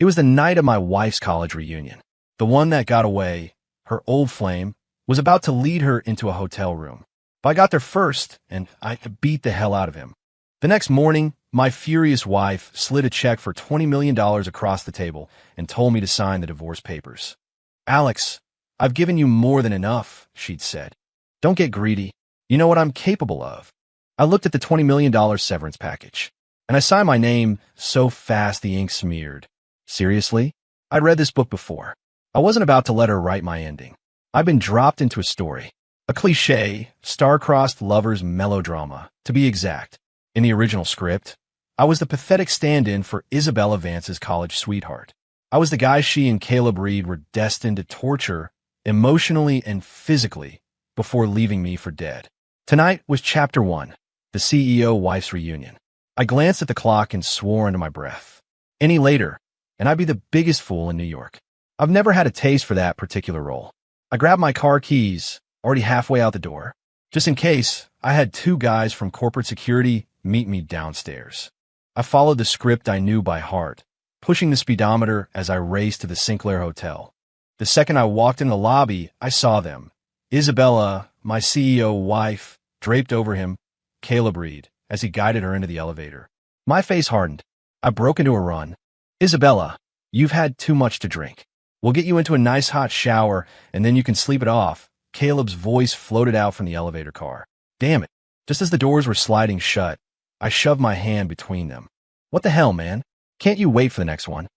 It was the night of my wife's college reunion. The one that got away, her old flame, was about to lead her into a hotel room. But I got there first, and I beat the hell out of him. The next morning, my furious wife slid a check for $20 million across the table and told me to sign the divorce papers. "Alex, I've given you more than enough," she'd said. "Don't get greedy. You know what I'm capable of." I looked at the $20 million severance package, and I signed my name so fast the ink smeared. Seriously? I'd read this book before. I wasn't about to let her write my ending. I'd been dropped into a story. A cliché, star-crossed lover's melodrama, to be exact. In the original script, I was the pathetic stand-in for Isabella Vance's college sweetheart. I was the guy she and Caleb Reed were destined to torture emotionally and physically before leaving me for dead. Tonight was Chapter 1, the CEO wife's reunion. I glanced at the clock and swore under my breath. Any later, and I'd be the biggest fool in New York. I've never had a taste for that particular role. I grabbed my car keys, already halfway out the door, just in case. I had two guys from corporate security meet me downstairs. I followed the script I knew by heart, pushing the speedometer as I raced to the Sinclair Hotel. The second I walked in the lobby, I saw them. Isabella, my CEO wife, draped over him, Caleb Reed, as he guided her into the elevator. My face hardened. I broke into a run. "Isabella, you've had too much to drink. We'll get you into a nice hot shower, and then you can sleep it off." Caleb's voice floated out from the elevator car. Damn it. Just as the doors were sliding shut, I shoved my hand between them. "What the hell, man? Can't you wait for the next one?"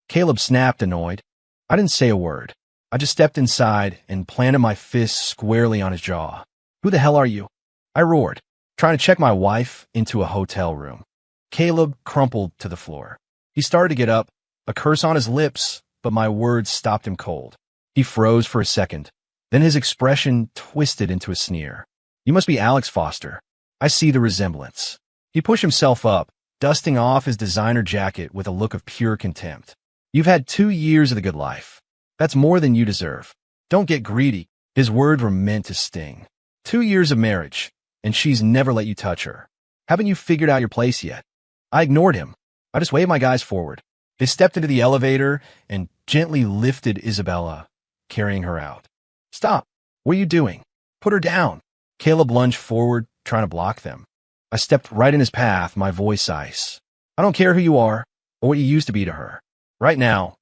Caleb snapped, annoyed. I didn't say a word. I just stepped inside and planted my fist squarely on his jaw. "Who the hell are you?" I roared, trying to check my wife into a hotel room. Caleb crumpled to the floor. He started to get up, a curse on his lips, but my words stopped him cold. He froze for a second. Then his expression twisted into a sneer. "You must be Alex Foster. I see the resemblance." He pushed himself up, dusting off his designer jacket with a look of pure contempt. "You've had 2 years of the good life. That's more than you deserve. Don't get greedy." His words were meant to sting. 2 years of marriage, and she's never let you touch her. Haven't you figured out your place yet? I ignored him. I just waved my guys forward. They stepped into the elevator and gently lifted Isabella, carrying her out. "Stop. What are you doing? Put her down." Caleb lunged forward, trying to block them. I stepped right in his path, my voice ice. "I don't care who you are or what you used to be to her. Right now,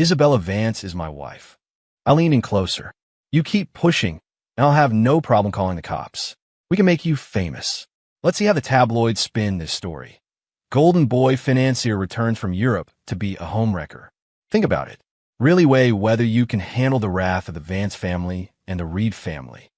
Isabella Vance is my wife." I leaned in closer. "You keep pushing, and I'll have no problem calling the cops. We can make you famous. Let's see how the tabloids spin this story. Golden boy financier returns from Europe to be a homewrecker. Think about it. Really weigh whether you can handle the wrath of the Vance family and the Reed family."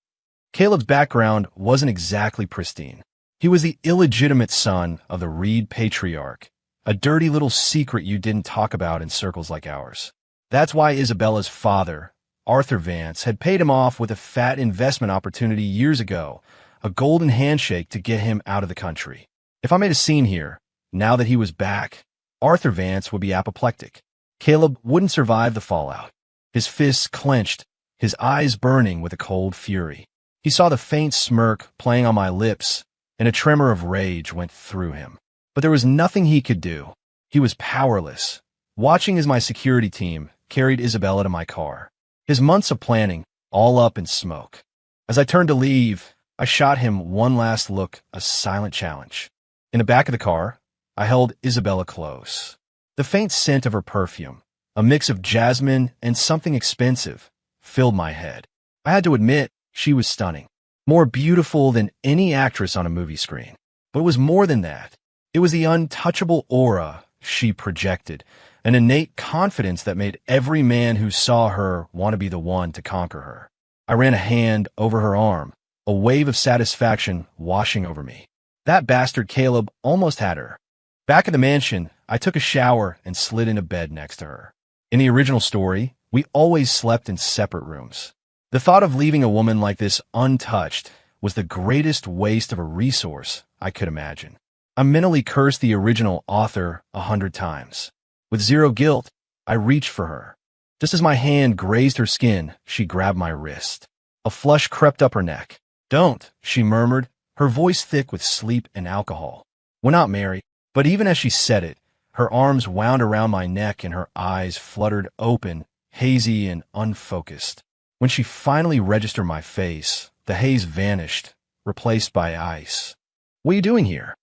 Caleb's background wasn't exactly pristine. He was the illegitimate son of the Reed patriarch, a dirty little secret you didn't talk about in circles like ours. That's why Isabella's father, Arthur Vance, had paid him off with a fat investment opportunity years ago, a golden handshake to get him out of the country. If I made a scene here, now that he was back, Arthur Vance would be apoplectic. Caleb wouldn't survive the fallout. His fists clenched, his eyes burning with a cold fury. He saw the faint smirk playing on my lips, and a tremor of rage went through him. But there was nothing he could do. He was powerless, watching as my security team carried Isabella to my car. His months of planning, all up in smoke. As I turned to leave, I shot him one last look, a silent challenge. In the back of the car, I held Isabella close. The faint scent of her perfume, a mix of jasmine and something expensive, filled my head. I had to admit, she was stunning. More beautiful than any actress on a movie screen. But it was more than that. It was the untouchable aura she projected, an innate confidence that made every man who saw her want to be the one to conquer her. I ran a hand over her arm, a wave of satisfaction washing over me. That bastard Caleb almost had her. Back at the mansion, I took a shower and slid into bed next to her. In the original story, we always slept in separate rooms. The thought of leaving a woman like this untouched was the greatest waste of a resource I could imagine. I mentally cursed the original author 100 times. With zero guilt, I reached for her. Just as my hand grazed her skin, she grabbed my wrist. A flush crept up her neck. "Don't," she murmured, her voice thick with sleep and alcohol. "We're not married." But even as she said it, Her arms wound around my neck and her eyes fluttered open, hazy and unfocused. When she finally registered my face, the haze vanished, replaced by ice. "What are you doing here?"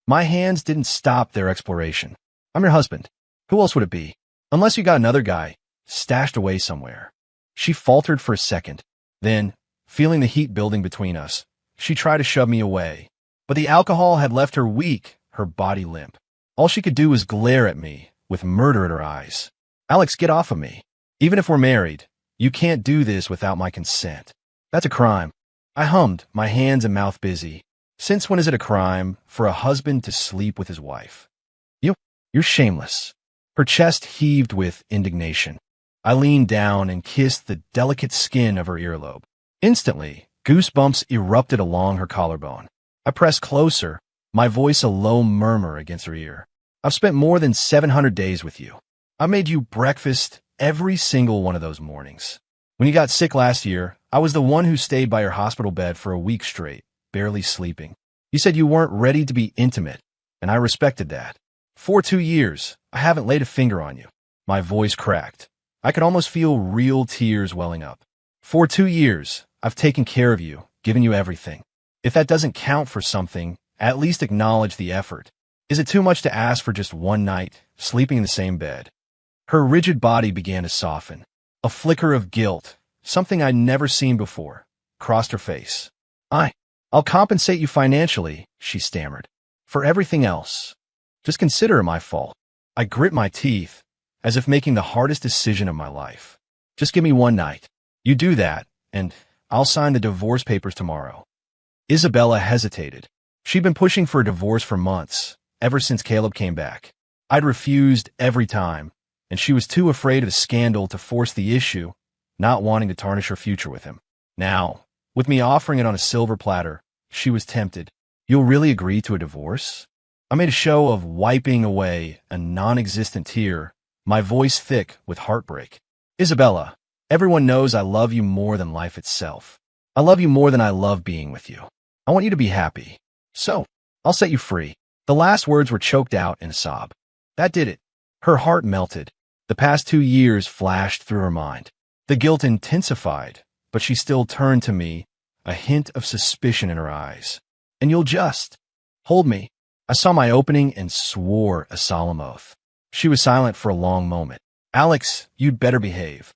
My hands didn't stop their exploration. "I'm your husband. Who else would it be? Unless you got another guy, stashed away somewhere." She faltered for a second. Then, feeling the heat building between us, she tried to shove me away. But the alcohol had left her weak, her body limp. All she could do was glare at me, with murder in her eyes. "Alex, get off of me. Even if we're married, you can't do this without my consent. That's a crime." I hummed, my hands and mouth busy. Since when is it a crime for a husband to sleep with his wife? You're shameless." Her chest heaved with indignation. I leaned down and kissed the delicate skin of her earlobe. Instantly, goosebumps erupted along her collarbone. I pressed closer, my voice a low murmur against her ear. "I've spent more than 700 days with you. I made you breakfast every single one of those mornings. When you got sick last year, I was the one who stayed by your hospital bed for a week straight, barely sleeping. You said you weren't ready to be intimate, and I respected that. For 2 years, I haven't laid a finger on you." My voice cracked. I could almost feel real tears welling up. "For 2 years, I've taken care of you, given you everything. If that doesn't count for something, at least acknowledge the effort. Is it too much to ask for just one night, sleeping in the same bed?" Her rigid body began to soften. A flicker of guilt, something I'd never seen before, crossed her face. I'll compensate you financially," she stammered. "For everything else. Just consider it my fault." I grit my teeth, as if making the hardest decision of my life. "Just give me one night. You do that, and I'll sign the divorce papers tomorrow." Isabella hesitated. She'd been pushing for a divorce for months, ever since Caleb came back. I'd refused every time, and she was too afraid of a scandal to force the issue, not wanting to tarnish her future with him. Now, with me offering it on a silver platter, she was tempted. "You'll really agree to a divorce?" I made a show of wiping away a non-existent tear, my voice thick with heartbreak. "Isabella, everyone knows I love you more than life itself. I love you more than I love being with you. I want you to be happy. So, I'll set you free." The last words were choked out in a sob. That did it. Her heart melted. The past 2 years flashed through her mind. The guilt intensified, but she still turned to me, a hint of suspicion in her eyes. "And you'll just hold me." I saw my opening and swore a solemn oath. She was silent for a long moment. "Alex, you'd better behave."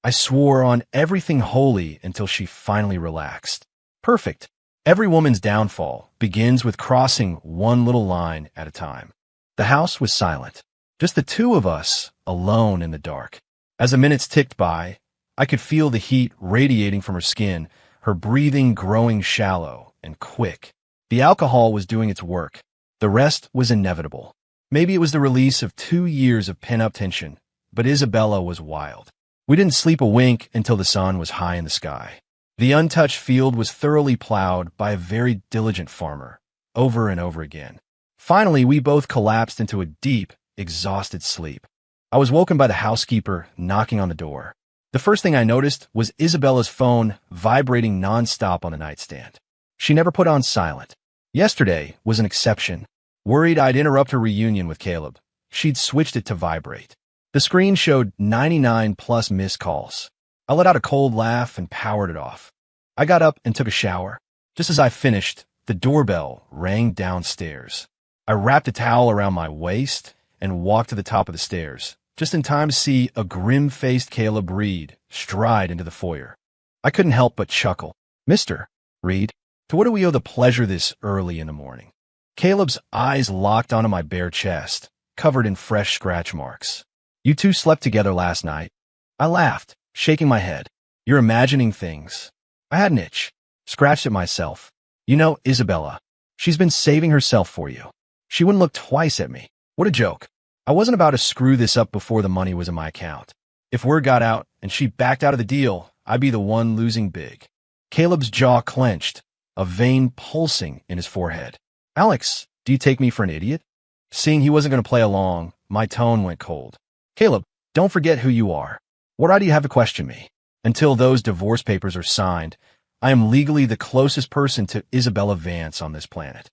I swore on everything holy until she finally relaxed. Perfect. Every woman's downfall begins with crossing one little line at a time. The house was silent. Just the two of us, alone in the dark. As the minutes ticked by, I could feel the heat radiating from her skin, her breathing growing shallow and quick. The alcohol was doing its work. The rest was inevitable. Maybe it was the release of 2 years of pent-up tension, but Isabella was wild. We didn't sleep a wink until the sun was high in the sky. The untouched field was thoroughly plowed by a very diligent farmer, over and over again. Finally, we both collapsed into a deep, exhausted sleep. I was woken by the housekeeper knocking on the door. The first thing I noticed was Isabella's phone vibrating nonstop on the nightstand. She never put on silent. Yesterday was an exception. Worried I'd interrupt her reunion with Caleb, she'd switched it to vibrate. The screen showed 99 plus missed calls. I let out a cold laugh and powered it off. I got up and took a shower. Just as I finished, the doorbell rang downstairs. I wrapped a towel around my waist and walked to the top of the stairs, just in time to see a grim-faced Caleb Reed stride into the foyer. I couldn't help but chuckle. "Mr. Reed, to what do we owe the pleasure this early in the morning?" Caleb's eyes locked onto my bare chest, covered in fresh scratch marks. "You two slept together last night." I laughed, shaking my head. "You're imagining things." I had an itch, scratched at myself. "You know, Isabella, she's been saving herself for you. She wouldn't look twice at me." What a joke. I wasn't about to screw this up before the money was in my account. If word got out and she backed out of the deal, I'd be the one losing big. Caleb's jaw clenched, a vein pulsing in his forehead. "Alex, do you take me for an idiot?" Seeing he wasn't going to play along, my tone went cold. "Caleb, don't forget who you are. What right do you have to question me? Until those divorce papers are signed, I am legally the closest person to Isabella Vance on this planet."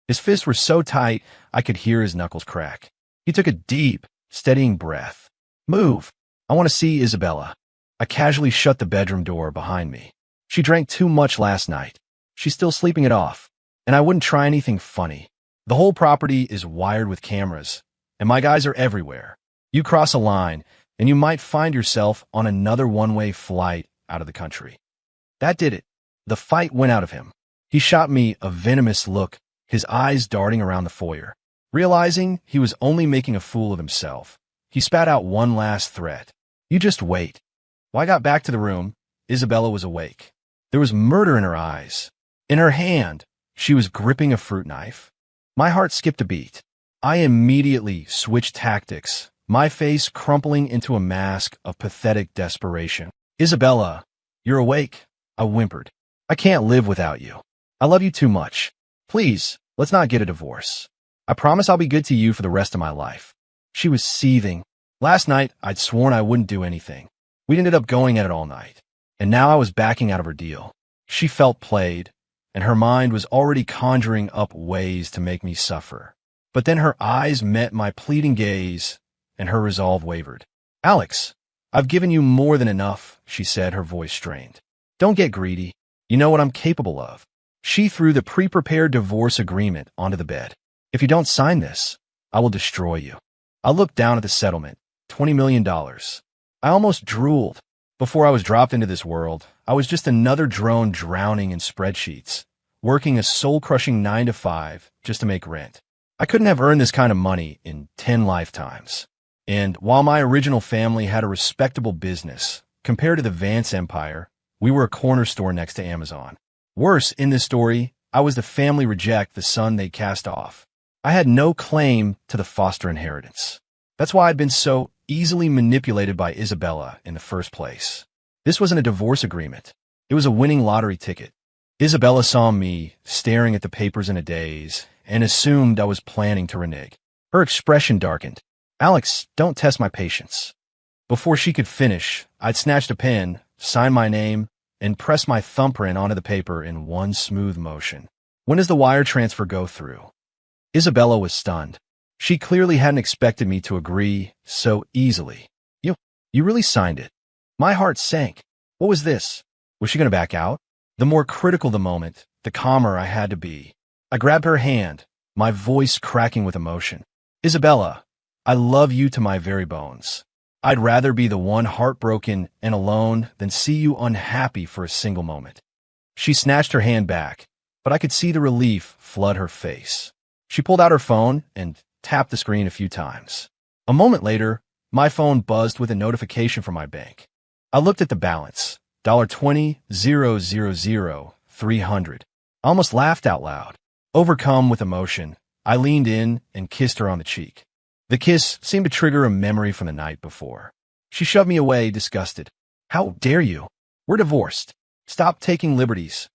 His fists were so tight, I could hear his knuckles crack. He took a deep, steadying breath. Move. I want to see Isabella. I casually shut the bedroom door behind me. She drank too much last night. She's still sleeping it off. And I wouldn't try anything funny. The whole property is wired with cameras, and my guys are everywhere. You cross a line, and you might find yourself on another one-way flight out of the country. That did it. The fight went out of him. He shot me a venomous look, his eyes darting around the foyer. Realizing he was only making a fool of himself, he spat out one last threat. You just wait. When I got back to the room, Isabella was awake. There was murder in her eyes. In her hand, she was gripping a fruit knife. My heart skipped a beat. I immediately switched tactics, my face crumpling into a mask of pathetic desperation. Isabella, you're awake, I whimpered. I can't live without you. I love you too much. Please, let's not get a divorce. I promise I'll be good to you for the rest of my life. She was seething. Last night, I'd sworn I wouldn't do anything. We'd ended up going at it all night. And now I was backing out of her deal. She felt played, and her mind was already conjuring up ways to make me suffer. But then her eyes met my pleading gaze, and her resolve wavered. Alex, I've given you more than enough, she said, her voice strained. Don't get greedy. You know what I'm capable of. She threw the pre-prepared divorce agreement onto the bed. If you don't sign this, I will destroy you. I looked down at the settlement, $20 million. I almost drooled. Before I was dropped into this world, I was just another drone drowning in spreadsheets, working a soul-crushing 9-to-5 just to make rent. I couldn't have earned this kind of money in 10 lifetimes. And while my original family had a respectable business, compared to the Vance empire, we were a corner store next to Amazon. Worse, in this story, I was the family reject the son they cast off. I had no claim to the foster inheritance. That's why I'd been so easily manipulated by Isabella in the first place. This wasn't a divorce agreement. It was a winning lottery ticket. Isabella saw me staring at the papers in a daze and assumed I was planning to renege. Her expression darkened. Alex, don't test my patience. Before she could finish, I'd snatched a pen, signed my name, and pressed my thumbprint onto the paper in one smooth motion. When does the wire transfer go through? Isabella was stunned. She clearly hadn't expected me to agree so easily. You really signed it. My heart sank. What was this? Was she going to back out? The more critical the moment, the calmer I had to be. I grabbed her hand, my voice cracking with emotion. Isabella, I love you to my very bones. I'd rather be the one heartbroken and alone than see you unhappy for a single moment. She snatched her hand back, but I could see the relief flood her face. She pulled out her phone and tapped the screen a few times. A moment later, my phone buzzed with a notification from my bank. I looked at the balance, $20,000,300. I almost laughed out loud. Overcome with emotion, I leaned in and kissed her on the cheek. The kiss seemed to trigger a memory from the night before. She shoved me away, disgusted. How dare you? We're divorced. Stop taking liberties.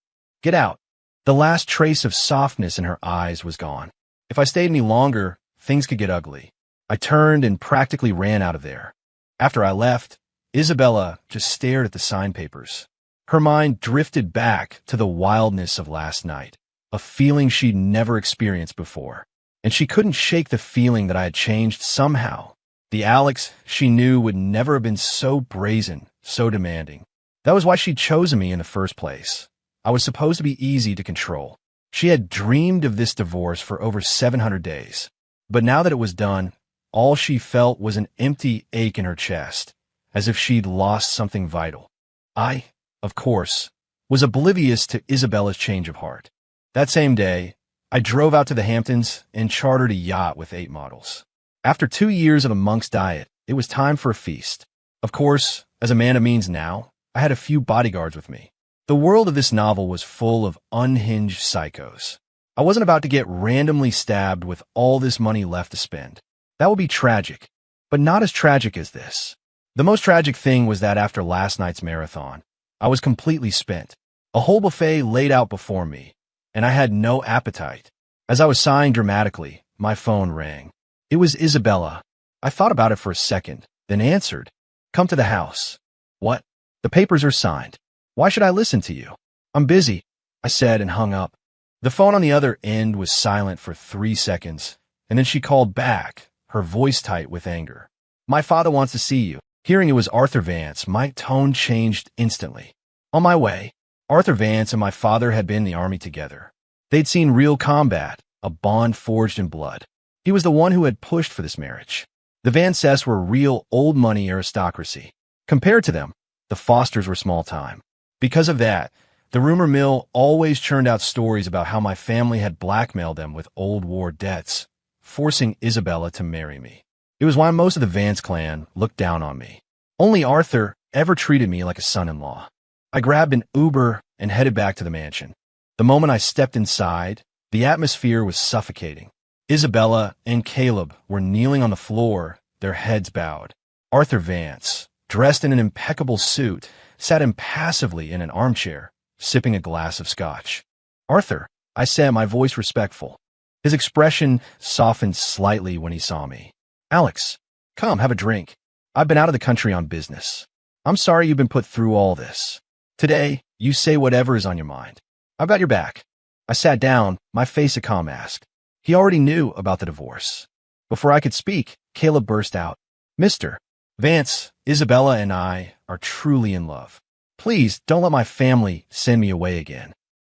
Get out. The last trace of softness in her eyes was gone. If I stayed any longer, things could get ugly. I turned and practically ran out of there. After I left, Isabella just stared at the sign papers. Her mind drifted back to the wildness of last night, a feeling she'd never experienced before. And she couldn't shake the feeling that I had changed somehow. The Alex she knew would never have been so brazen, so demanding. That was why she'd chosen me in the first place. I was supposed to be easy to control. She had dreamed of this divorce for over 700 days. But now that it was done, all she felt was an empty ache in her chest, as if she'd lost something vital. I, of course, was oblivious to Isabella's change of heart. That same day, I drove out to the Hamptons and chartered a yacht with 8 models. After 2 years of a monk's diet, it was time for a feast. Of course, as a man of means now, I had a few bodyguards with me. The world of this novel was full of unhinged psychos. I wasn't about to get randomly stabbed with all this money left to spend. That would be tragic, but not as tragic as this. The most tragic thing was that after last night's marathon, I was completely spent. A whole buffet laid out before me, and I had no appetite. As I was sighing dramatically, my phone rang. It was Isabella. I thought about it for a second, then answered. Come to the house. What? The papers are signed. Why should I listen to you? I'm busy, I said and hung up. The phone on the other end was silent for 3 seconds, and then she called back, her voice tight with anger. "My father wants to see you." Hearing it was Arthur Vance, my tone changed instantly. On my way, Arthur Vance and my father had been in the army together. They'd seen real combat, a bond forged in blood. He was the one who had pushed for this marriage. The Vances were real old-money aristocracy. Compared to them, the Fosters were small time. Because of that, the rumor mill always churned out stories about how my family had blackmailed them with old war debts, forcing Isabella to marry me. It was why most of the Vance clan looked down on me. Only Arthur ever treated me like a son-in-law. I grabbed an Uber and headed back to the mansion. The moment I stepped inside, the atmosphere was suffocating. Isabella and Caleb were kneeling on the floor, their heads bowed. Arthur Vance, dressed in an impeccable suit, sat impassively in an armchair, sipping a glass of scotch. "Arthur," I said, my voice respectful. His expression softened slightly when he saw me. "Alex, come, have a drink. I've been out of the country on business. I'm sorry you've been put through all this. Today, you say whatever is on your mind. I've got your back." I sat down, my face a calm mask. He already knew about the divorce. Before I could speak, Caleb burst out. "Mr. Vance, Isabella and I are truly in love. Please don't let my family send me away again."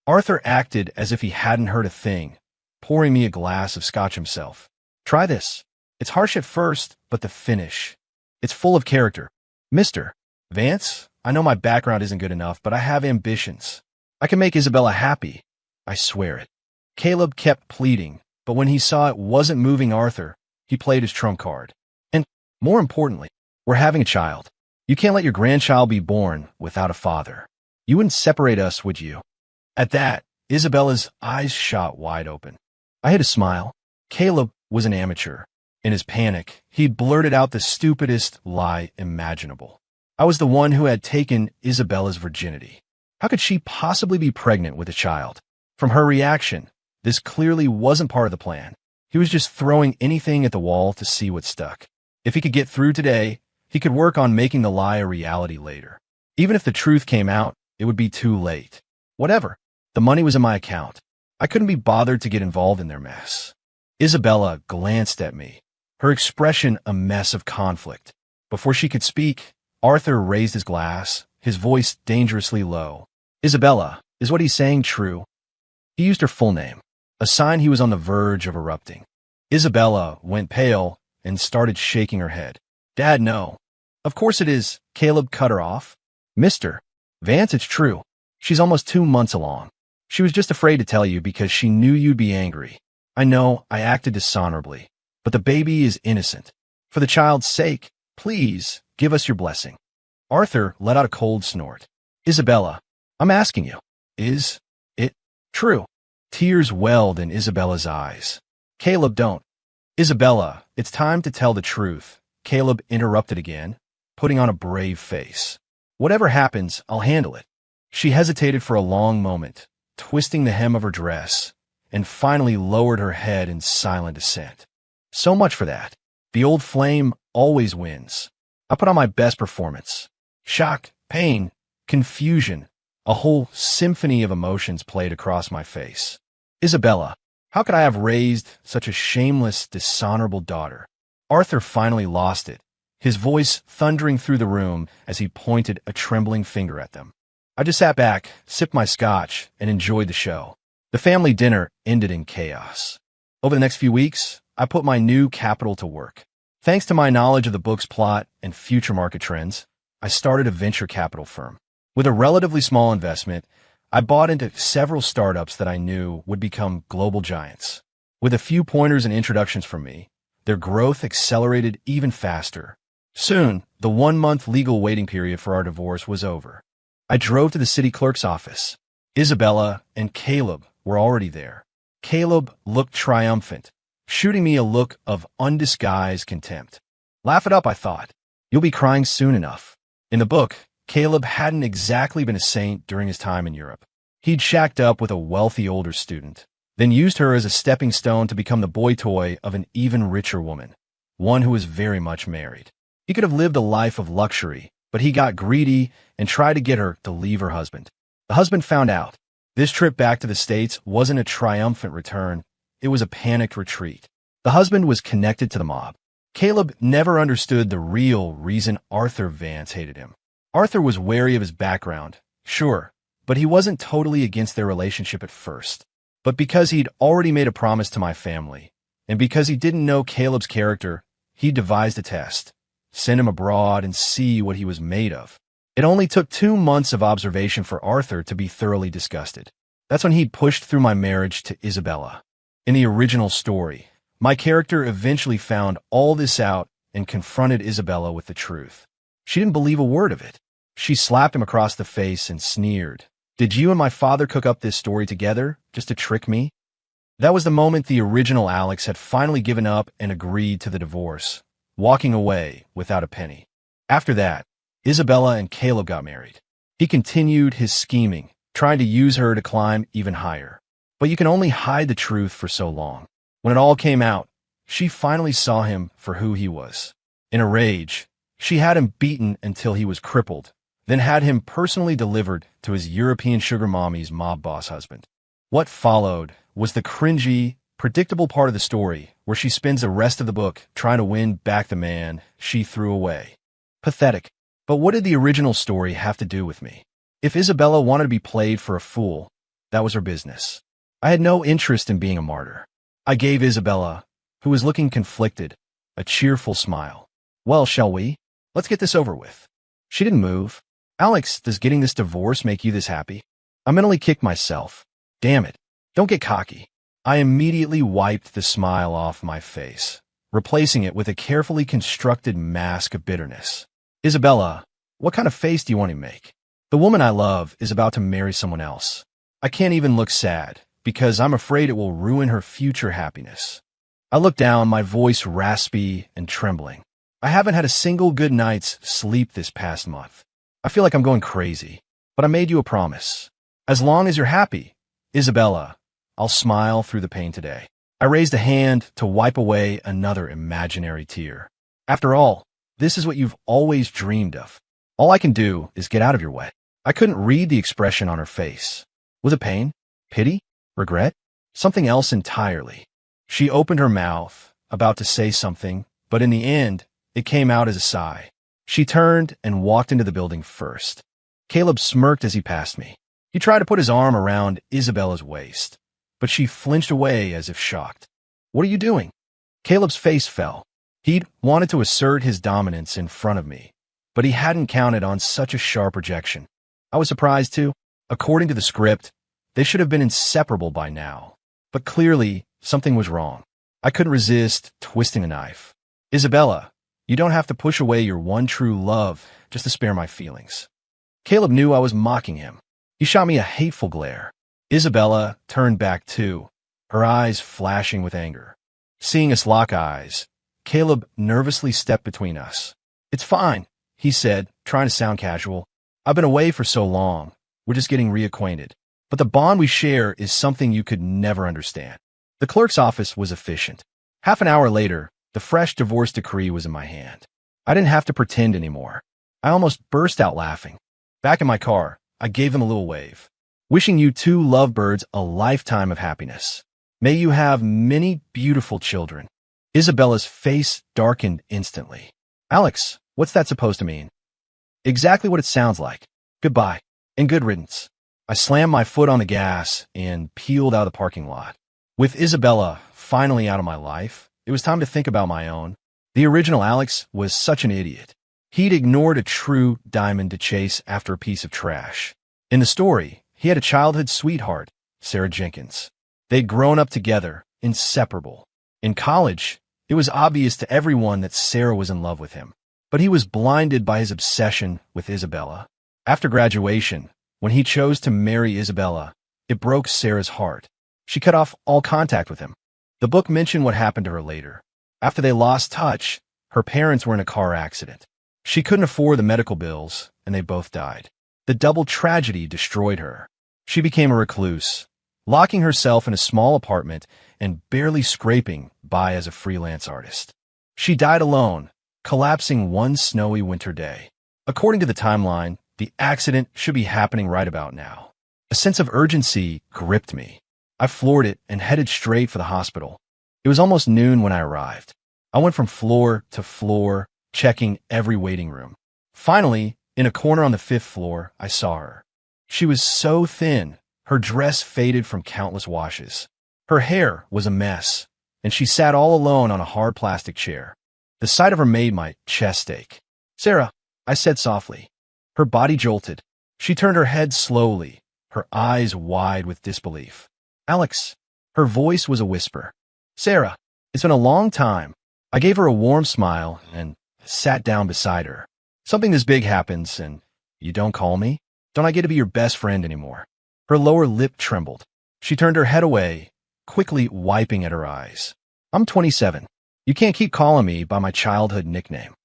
Arthur acted as if he hadn't heard a thing, pouring me a glass of scotch himself. "Try this. It's harsh at first, but the finish. It's full of character. Mr. Vance, I know my background isn't good enough, but I have ambitions. I can make Isabella happy. I swear it." Caleb kept pleading, but when he saw it wasn't moving Arthur, he played his trump card. "And more importantly, we're having a child. You can't let your grandchild be born without a father. You wouldn't separate us, would you?" At that, Isabella's eyes shot wide open. I hid a smile. Caleb was an amateur. In his panic, he blurted out the stupidest lie imaginable. I was the one who had taken Isabella's virginity. How could she possibly be pregnant with a child? From her reaction, this clearly wasn't part of the plan. He was just throwing anything at the wall to see what stuck. If he could get through today, he could work on making the lie a reality later. Even if the truth came out, it would be too late. Whatever. The money was in my account. I couldn't be bothered to get involved in their mess. Isabella glanced at me, her expression a mess of conflict. Before she could speak, Arthur raised his glass, his voice dangerously low. "Isabella, is what he's saying true?" He used her full name, a sign he was on the verge of erupting. Isabella went pale and started shaking her head. "Dad, no." "Of course it is," Caleb cut her off. "Mr. Vance, it's true. She's almost 2 months along. She was just afraid to tell you because she knew you'd be angry. I know I acted dishonorably, but the baby is innocent. For the child's sake, please give us your blessing." Arthur let out a cold snort. "Isabella, I'm asking you, is it true?" Tears welled in Isabella's eyes. "Caleb, don't." "Isabella, it's time to tell the truth," Caleb interrupted again, putting on a brave face. "Whatever happens, I'll handle it." She hesitated for a long moment, twisting the hem of her dress, and finally lowered her head in silent assent. So much for that. The old flame always wins. I put on my best performance. Shock, pain, confusion, a whole symphony of emotions played across my face. "Isabella, how could I have raised such a shameless, dishonorable daughter?" Arthur finally lost it, his voice thundering through the room as he pointed a trembling finger at them. I just sat back, sipped my scotch, and enjoyed the show. The family dinner ended in chaos. Over the next few weeks, I put my new capital to work. Thanks to my knowledge of the book's plot and future market trends, I started a venture capital firm. With a relatively small investment, I bought into several startups that I knew would become global giants. With a few pointers and introductions from me, their growth accelerated even faster. Soon, the 1-month legal waiting period for our divorce was over. I drove to the city clerk's office. Isabella and Caleb were already there. Caleb looked triumphant, shooting me a look of undisguised contempt. "Laugh it up," I thought. "You'll be crying soon enough." In the book, Caleb hadn't exactly been a saint during his time in Europe. He'd shacked up with a wealthy older student, then used her as a stepping stone to become the boy toy of an even richer woman, one who was very much married. He could have lived a life of luxury, but he got greedy and tried to get her to leave her husband. The husband found out. This trip back to the States wasn't a triumphant return, it was a panicked retreat. The husband was connected to the mob. Caleb never understood the real reason Arthur Vance hated him. Arthur was wary of his background, sure, but he wasn't totally against their relationship at first. But because he'd already made a promise to my family, and because he didn't know Caleb's character, he devised a test. Send him abroad and see what he was made of. It only took 2 months of observation for Arthur to be thoroughly disgusted. That's when he pushed through my marriage to Isabella. In the original story, my character eventually found all this out and confronted Isabella with the truth. She didn't believe a word of it. She slapped him across the face and sneered. "Did you and my father cook up this story together just to trick me?" That was the moment the original Alex had finally given up and agreed to the divorce, walking away without a penny. After that, Isabella and Caleb got married. He continued his scheming, trying to use her to climb even higher. But you can only hide the truth for so long. When it all came out, she finally saw him for who he was. In a rage, she had him beaten until he was crippled, then had him personally delivered to his European sugar mommy's mob boss husband. What followed was the cringy, predictable part of the story where she spends the rest of the book trying to win back the man she threw away. Pathetic. But what did the original story have to do with me? If Isabella wanted to be played for a fool, that was her business. I had no interest in being a martyr. I gave Isabella, who was looking conflicted, a cheerful smile. "Well, shall we? Let's get this over with." She didn't move. "Alex, does getting this divorce make you this happy?" I mentally kicked myself. Damn it. Don't get cocky. I immediately wiped the smile off my face, replacing it with a carefully constructed mask of bitterness. "Isabella, what kind of face do you want to make? The woman I love is about to marry someone else. I can't even look sad, because I'm afraid it will ruin her future happiness." I looked down, my voice raspy and trembling. "I haven't had a single good night's sleep this past month. I feel like I'm going crazy, but I made you a promise. As long as you're happy, Isabella, I'll smile through the pain today." I raised a hand to wipe away another imaginary tear. After all, this is what you've always dreamed of. All I can do is get out of your way. I couldn't read the expression on her face. Was it pain? Pity? Regret? Something else entirely. She opened her mouth, about to say something, but in the end, it came out as a sigh. She turned and walked into the building first. Caleb smirked as he passed me. He tried to put his arm around Isabella's waist, but she flinched away as if shocked. "What are you doing?" Caleb's face fell. He'd wanted to assert his dominance in front of me, but he hadn't counted on such a sharp rejection. I was surprised too. According to the script, they should have been inseparable by now. But clearly, something was wrong. I couldn't resist twisting a knife. "Isabella, you don't have to push away your one true love just to spare my feelings." Caleb knew I was mocking him. He shot me a hateful glare. Isabella turned back too, her eyes flashing with anger. Seeing us lock eyes, Caleb nervously stepped between us. "It's fine," he said, trying to sound casual. "I've been away for so long. We're just getting reacquainted. But the bond we share is something you could never understand." The clerk's office was efficient. Half an hour later, the fresh divorce decree was in my hand. I didn't have to pretend anymore. I almost burst out laughing. Back in my car, I gave them a little wave. "Wishing you two lovebirds a lifetime of happiness. May you have many beautiful children." Isabella's face darkened instantly. "Alex, what's that supposed to mean?" "Exactly what it sounds like. Goodbye, and good riddance." I slammed my foot on the gas and peeled out of the parking lot. With Isabella finally out of my life, it was time to think about my own. The original Alex was such an idiot. He'd ignored a true diamond to chase after a piece of trash. In the story, he had a childhood sweetheart, Sarah Jenkins. They'd grown up together, inseparable. In college, it was obvious to everyone that Sarah was in love with him, but he was blinded by his obsession with Isabella. After graduation, when he chose to marry Isabella, it broke Sarah's heart. She cut off all contact with him. The book mentioned what happened to her later. After they lost touch, her parents were in a car accident. She couldn't afford the medical bills, and they both died. The double tragedy destroyed her. She became a recluse, locking herself in a small apartment and barely scraping by as a freelance artist. She died alone, collapsing one snowy winter day. According to the timeline, the accident should be happening right about now. A sense of urgency gripped me. I floored it and headed straight for the hospital. It was almost noon when I arrived. I went from floor to floor, checking every waiting room. Finally, in a corner on the 5th floor, I saw her. She was so thin, her dress faded from countless washes. Her hair was a mess, and she sat all alone on a hard plastic chair. The sight of her made my chest ache. "Sarah," I said softly. Her body jolted. She turned her head slowly, her eyes wide with disbelief. "Alex." Her voice was a whisper. "Sarah, it's been a long time." I gave her a warm smile and sat down beside her. "Something this big happens, and you don't call me? Don't I get to be your best friend anymore?" Her lower lip trembled. She turned her head away, quickly wiping at her eyes. "I'm 27. You can't keep calling me by my childhood nickname."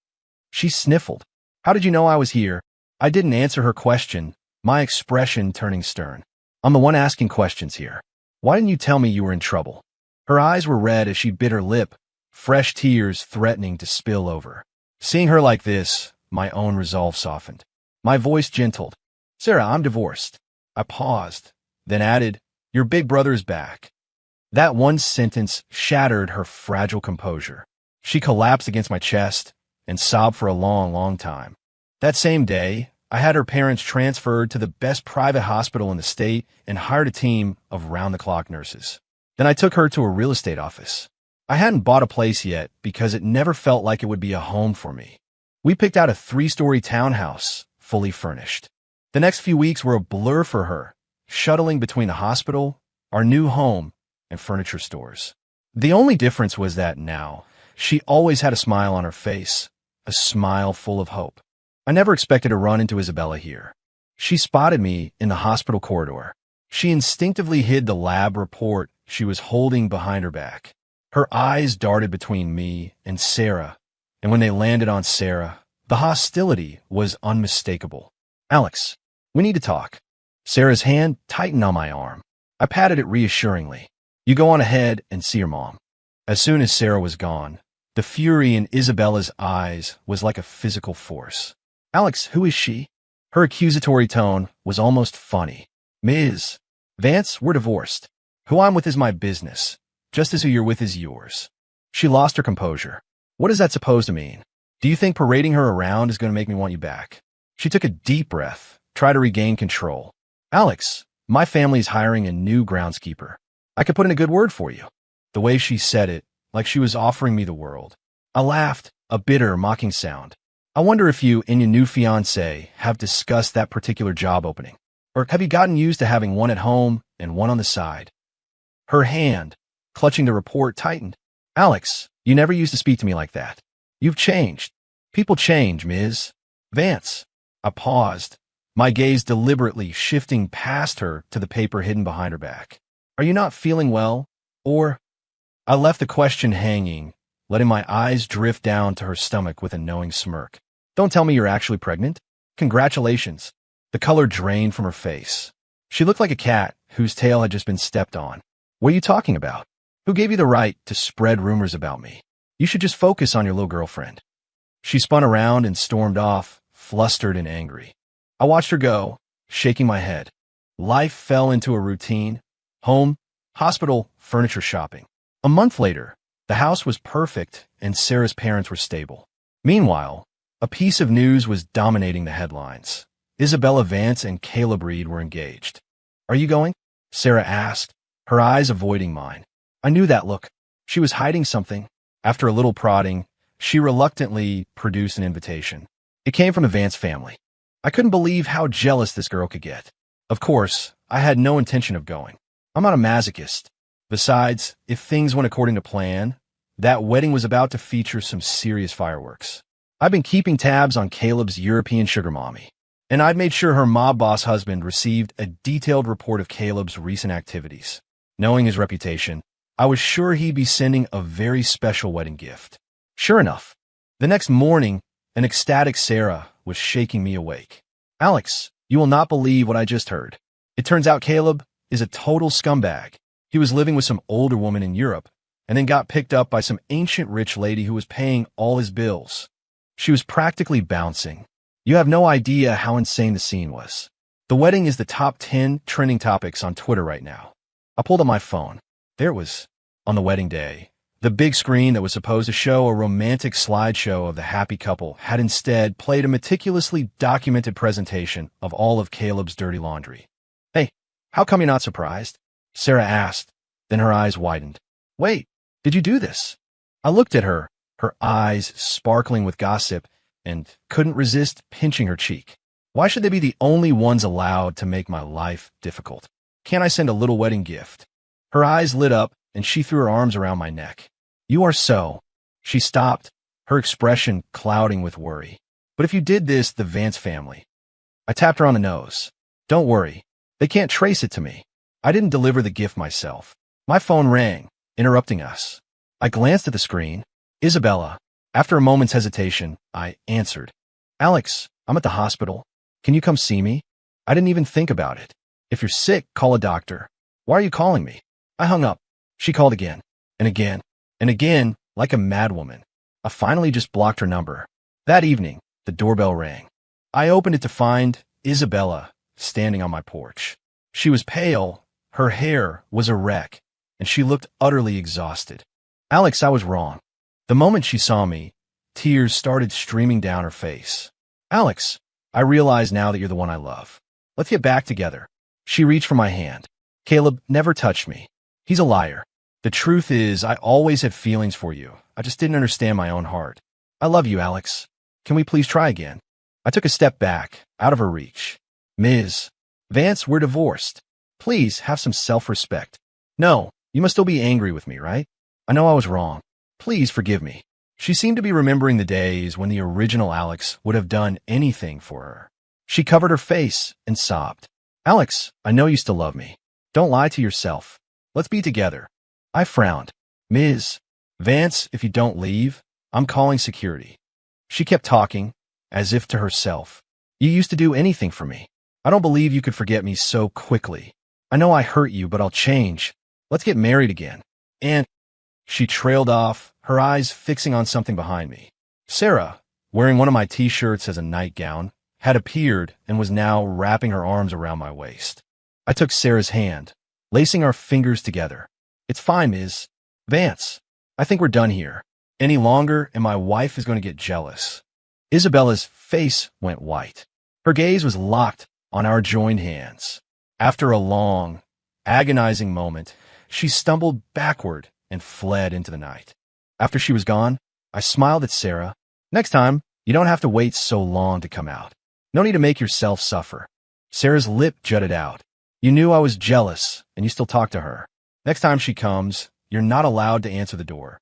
She sniffled. "How did you know I was here?" I didn't answer her question, my expression turning stern. "I'm the one asking questions here. Why didn't you tell me you were in trouble?" Her eyes were red as she bit her lip, fresh tears threatening to spill over. Seeing her like this, my own resolve softened. My voice gentled. "Sarah, I'm divorced." I paused, then added, "Your big brother's back." That one sentence shattered her fragile composure. She collapsed against my chest and sobbed for a long, long time. That same day, I had her parents transferred to the best private hospital in the state and hired a team of round-the-clock nurses. Then I took her to a real estate office. I hadn't bought a place yet because it never felt like it would be a home for me. We picked out a 3-story townhouse, fully furnished. The next few weeks were a blur for her, shuttling between the hospital, our new home, and furniture stores. The only difference was that now, she always had a smile on her face, a smile full of hope. I never expected to run into Isabella here. She spotted me in the hospital corridor. She instinctively hid the lab report she was holding behind her back. Her eyes darted between me and Sarah, and when they landed on Sarah, the hostility was unmistakable. "Alex, we need to talk." Sarah's hand tightened on my arm. I patted it reassuringly. "You go on ahead and see your mom." As soon as Sarah was gone, the fury in Isabella's eyes was like a physical force. "Alex, who is she?" Her accusatory tone was almost funny. "Ms. Vance, we're divorced. Who I'm with is my business, just as who you're with is yours." She lost her composure. "What is that supposed to mean? Do you think parading her around is going to make me want you back?" She took a deep breath, tried to regain control. "Alex, my family's hiring a new groundskeeper. I could put in a good word for you." The way she said it, like she was offering me the world. I laughed, a bitter, mocking sound. "I wonder if you and your new fiancé have discussed that particular job opening. Or have you gotten used to having one at home and one on the side?" Her hand, clutching the report, tightened. "Alex, you never used to speak to me like that. You've changed. People change, Ms. Vance." I paused, my gaze deliberately shifting past her to the paper hidden behind her back. "Are you not feeling well? Or—" I left the question hanging, letting my eyes drift down to her stomach with a knowing smirk. "Don't tell me you're actually pregnant? Congratulations." The color drained from her face. She looked like a cat whose tail had just been stepped on. "What are you talking about? Who gave you the right to spread rumors about me? You should just focus on your little girlfriend." She spun around and stormed off, flustered and angry. I watched her go, shaking my head. Life fell into a routine. Home, hospital, furniture shopping. A month later, the house was perfect and Sarah's parents were stable. Meanwhile, a piece of news was dominating the headlines. Isabella Vance and Caleb Reed were engaged. "Are you going?" Sarah asked, her eyes avoiding mine. I knew that look. She was hiding something. After a little prodding, she reluctantly produced an invitation. It came from the Vance family. I couldn't believe how jealous this girl could get. Of course, I had no intention of going. I'm not a masochist. Besides, if things went according to plan, that wedding was about to feature some serious fireworks. I've been keeping tabs on Caleb's European sugar mommy, and I'd made sure her mob boss husband received a detailed report of Caleb's recent activities. Knowing his reputation, I was sure he'd be sending a very special wedding gift. Sure enough, the next morning, an ecstatic Sarah was shaking me awake. "Alex, you will not believe what I just heard. It turns out Caleb is a total scumbag. He was living with some older woman in Europe and then got picked up by some ancient rich lady who was paying all his bills. She was practically bouncing. You have no idea how insane the scene was. The wedding is the top 10 trending topics on Twitter right now." I pulled up my phone. There it was. On the wedding day, The big screen that was supposed to show a romantic slideshow of the happy couple had instead played a meticulously documented presentation of all of Caleb's dirty laundry. "Hey, how come you're not surprised?" Sarah asked. Then her eyes widened. "Wait, did you do this?" I looked at her, her eyes sparkling with gossip, and couldn't resist pinching her cheek. Why should they be the only ones allowed to make my life difficult? Can't I send a little wedding gift? Her eyes lit up, and she threw her arms around my neck. "You are so—" She stopped, her expression clouding with worry. "But if you did this, the Vance family—" I tapped her on the nose. "Don't worry. They can't trace it to me. I didn't deliver the gift myself." My phone rang, interrupting us. I glanced at the screen. Isabella. After a moment's hesitation, I answered. "Alex, I'm at the hospital. Can you come see me?" I didn't even think about it. "If you're sick, call a doctor." "Why are you calling me?" I hung up. She called again, and again, and again, like a madwoman. I finally just blocked her number. That evening, the doorbell rang. I opened it to find Isabella standing on my porch. She was pale, her hair was a wreck, and she looked utterly exhausted. "Alex, I was wrong." The moment she saw me, tears started streaming down her face. "Alex, I realize now that you're the one I love. Let's get back together." She reached for my hand. "Caleb never touched me. He's a liar. The truth is, I always had feelings for you. I just didn't understand my own heart. I love you, Alex. Can we please try again?" I took a step back, out of her reach. "Ms. Vance, we're divorced. Please have some self-respect." "No, you must still be angry with me, right? I know I was wrong. Please forgive me." She seemed to be remembering the days when the original Alex would have done anything for her. She covered her face and sobbed. "Alex, I know you still love me. Don't lie to yourself. Let's be together." I frowned. "Ms. Vance, if you don't leave, I'm calling security." She kept talking, as if to herself. "You used to do anything for me. I don't believe you could forget me so quickly. I know I hurt you, but I'll change. Let's get married again." And she trailed off, her eyes fixing on something behind me. Sarah, wearing one of my t-shirts as a nightgown, had appeared and was now wrapping her arms around my waist. I took Sarah's hand, lacing our fingers together. "It's fine, Ms. Vance. I think we're done here. Any longer, and my wife is going to get jealous." Isabella's face went white. Her gaze was locked on our joined hands. After a long, agonizing moment, she stumbled backward and fled into the night. After she was gone, I smiled at Sarah. "Next time, you don't have to wait so long to come out. No need to make yourself suffer." Sarah's lip jutted out. "You knew I was jealous, and you still talk to her. Next time she comes, you're not allowed to answer the door."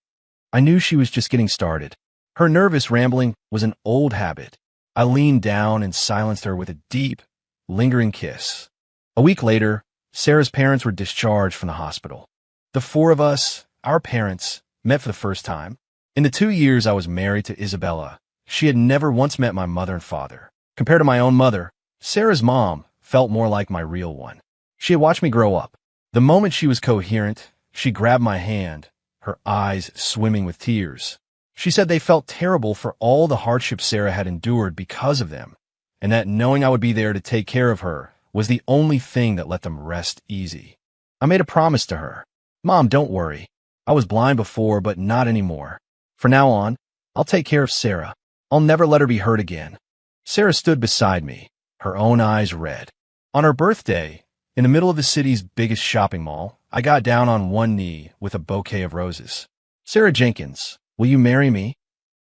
I knew she was just getting started. Her nervous rambling was an old habit. I leaned down and silenced her with a deep, lingering kiss. A week later, Sarah's parents were discharged from the hospital. The four of us, our parents, met for the first time. In the 2 years I was married to Isabella, she had never once met my mother and father. Compared to my own mother, Sarah's mom felt more like my real one. She had watched me grow up. The moment she was coherent, she grabbed my hand, her eyes swimming with tears. She said they felt terrible for all the hardships Sarah had endured because of them, and that knowing I would be there to take care of her was the only thing that let them rest easy. I made a promise to her. "Mom, don't worry. I was blind before, but not anymore. From now on, I'll take care of Sarah. I'll never let her be hurt again." Sarah stood beside me, her own eyes red. On her birthday, in the middle of the city's biggest shopping mall, I got down on one knee with a bouquet of roses. "Sarah Jenkins, will you marry me?"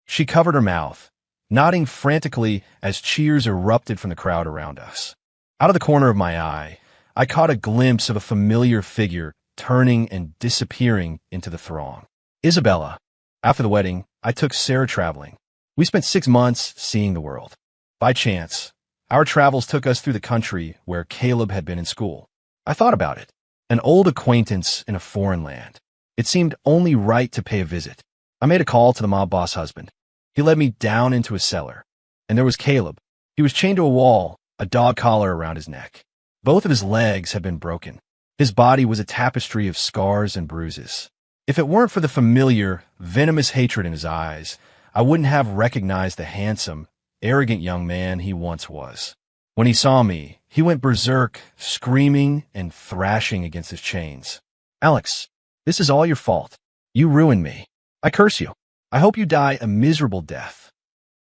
She covered her mouth, nodding frantically as cheers erupted from the crowd around us. Out of the corner of my eye, I caught a glimpse of a familiar figure turning and disappearing into the throng. Isabella. After the wedding, I took Sarah traveling. We spent 6 months seeing the world. By chance, our travels took us through the country where Caleb had been in school. I thought about it. An old acquaintance in a foreign land. It seemed only right to pay a visit. I made a call to the mob boss husband. He led me down into a cellar. And there was Caleb. He was chained to a wall, a dog collar around his neck. Both of his legs had been broken. His body was a tapestry of scars and bruises. If it weren't for the familiar, venomous hatred in his eyes, I wouldn't have recognized the handsome, arrogant young man he once was. When he saw me, he went berserk, screaming and thrashing against his chains. "Alex, this is all your fault. You ruined me. I curse you. I hope you die a miserable death.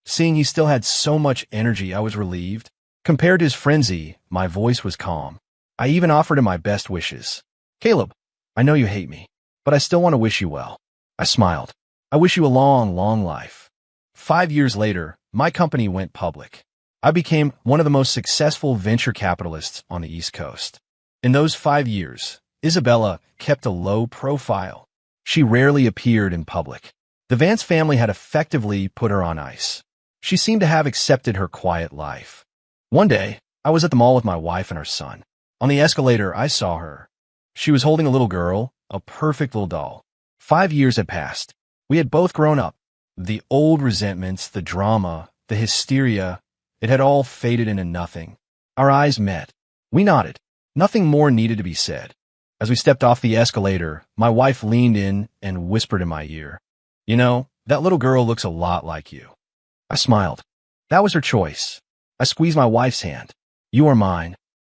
Seeing he still had so much energy, I was relieved. Compared to his frenzy, my voice was calm. I even offered him my best wishes. Caleb, I know you hate me, but I still want to wish you well. I smiled. I wish you a long, long life. 5 years later, my company went public. I became one of the most successful venture capitalists on the East Coast. In those 5 years, Isabella kept a low profile. She rarely appeared in public. The Vance family had effectively put her on ice. She seemed to have accepted her quiet life. One day, I was at the mall with my wife and our son. On the escalator, I saw her. She was holding a little girl, a perfect little doll. 5 years had passed. We had both grown up. The old resentments, the drama, the hysteria, it had all faded into nothing. Our eyes met. We nodded. Nothing more needed to be said. As we stepped off the escalator, my wife leaned in and whispered in my ear, "You know, that little girl looks a lot like you." I smiled. That was her choice. I squeezed my wife's hand. "You are mine.